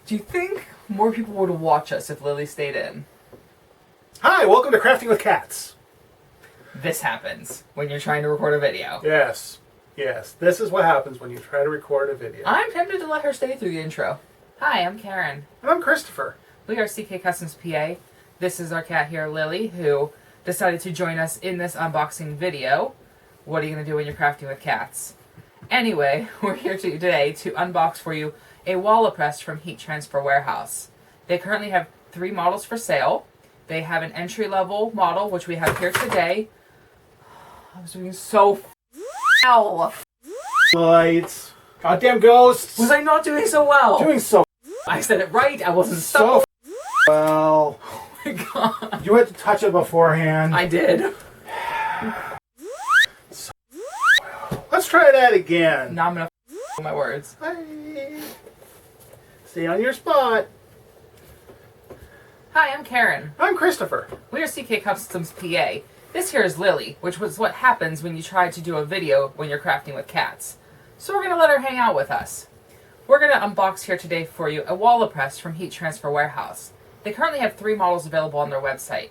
Do you think more people would watch us if Lily stayed in? Hi, welcome to Crafting with Cats. This happens when you're trying to record a video. Yes, this is what happens when you try to record a video. I'm tempted to let her stay through the intro. Hi, I'm Karen. And I'm Christopher. We are CK Customs PA. This is our cat here, Lily, who decided to join us in this unboxing video. What are you going to do when you're crafting with cats? Anyway, we're here today to unbox for you a WALAPress from Heat Transfer Warehouse. They currently have 3 models for sale. They have an entry-level model, which we have here today. I was doing so well. Lights. Goddamn ghosts. Was I not doing so well? Doing so I said it right. I wasn't so well. Oh my god. You had to touch it beforehand. I did. Let's try that again. Now I'm gonna my words. Hi. Stay on your spot. Hi, I'm Karen. I'm Christopher. We are CK Customs PA. This here is Lily, which was what happens when you try to do a video when you're crafting with cats. So we're gonna let her hang out with us. We're gonna unbox here today for you a WALAPress from Heat Transfer Warehouse. They currently have 3 models available on their website.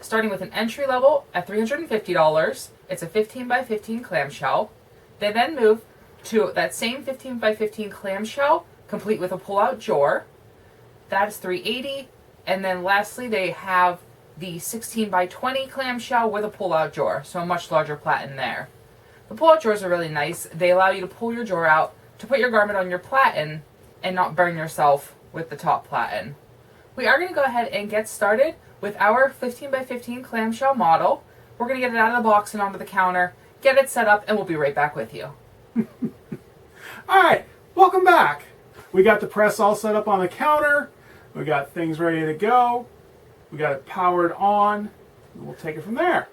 Starting with an entry level at $350, it's a 15 by 15 clamshell. They then move to that same 15 by 15 clamshell, complete with a pull-out drawer. That is $380. And then lastly, they have the 16 by 20 clamshell with a pull-out drawer, so a much larger platen there. The pull-out drawers are really nice. They allow you to pull your drawer out to put your garment on your platen and not burn yourself with the top platen. We are going to go ahead and get started with our 15 by 15 clamshell model. We're going to get it out of the box and onto the counter, get it set up, and we'll be right back with you. Alright, welcome back. We got the press all set up on the counter. We got things ready to go. We got it powered on. And we'll take it from there.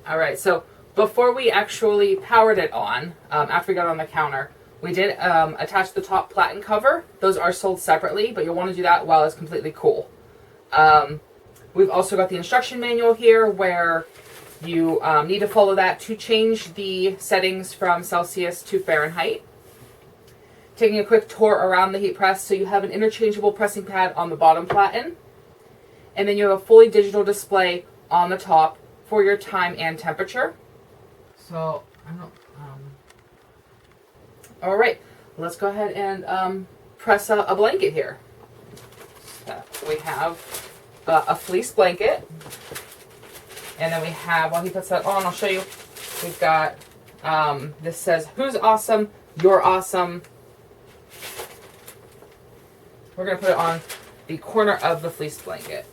Alright, so before we actually powered it on, after we got it on the counter, we did attach the top platen cover. Those are sold separately, but you'll want to do that while it's completely cool. We've also got the instruction manual here where you need to follow that to change the settings from Celsius to Fahrenheit. Taking a quick tour around the heat press, so you have an interchangeable pressing pad on the bottom platen, and then you have a fully digital display on the top for your time and temperature. So, all right, let's go ahead and press a blanket here. So we have a fleece blanket, and then we have, while he puts that on, I'll show you, we've got, this says, who's awesome, you're awesome. We're going to put it on the corner of the fleece blanket.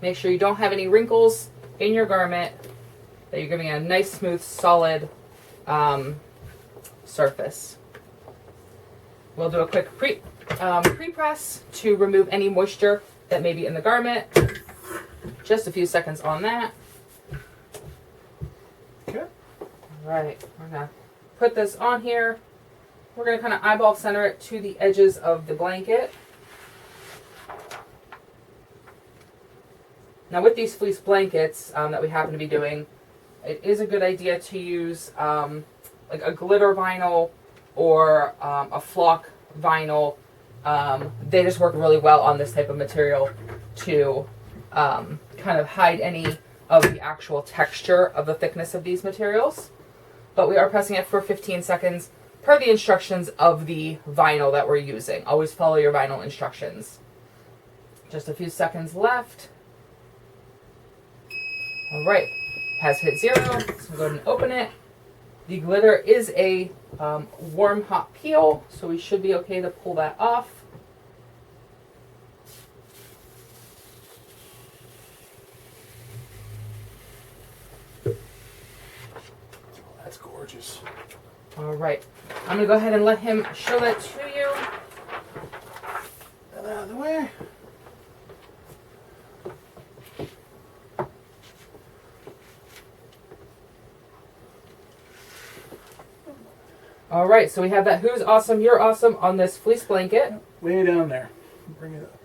Make sure you don't have any wrinkles in your garment, that you're giving it a nice, smooth, solid surface. We'll do a quick pre-press to remove any moisture that may be in the garment. Just a few seconds on that. Okay. All right, we're gonna put this on here. We're gonna kind of eyeball center it to the edges of the blanket. Now with these fleece blankets that we happen to be doing, it is a good idea to use like a glitter vinyl or a flock vinyl. They just work really well on this type of material to kind of hide any of the actual texture of the thickness of these materials. But we are pressing it for 15 seconds per the instructions of the vinyl that we're using. Always follow your vinyl instructions. Just a few seconds left. All right, has hit 0, so we'll go ahead and open it. The glitter is a warm hot peel, so we should be okay to pull that off. That's gorgeous. All right, I'm gonna go ahead and let him show that to you. Get that out of the way. All right, so we have that who's awesome, you're awesome on this fleece blanket. Way down there. Bring it up.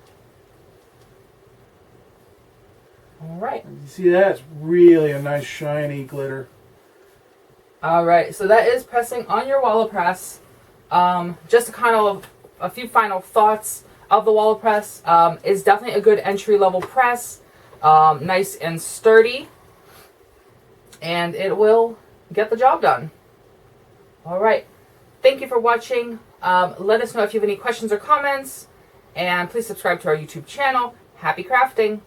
All right. You see that? It's really a nice shiny glitter. All right. So that is pressing on your WALAPress. Just to kind of a few final thoughts of the WALAPress. Is definitely a good entry level press. Nice and sturdy. And it will get the job done. All right. Thank you for watching. Let us know if you have any questions or comments. And please subscribe to our YouTube channel. Happy crafting!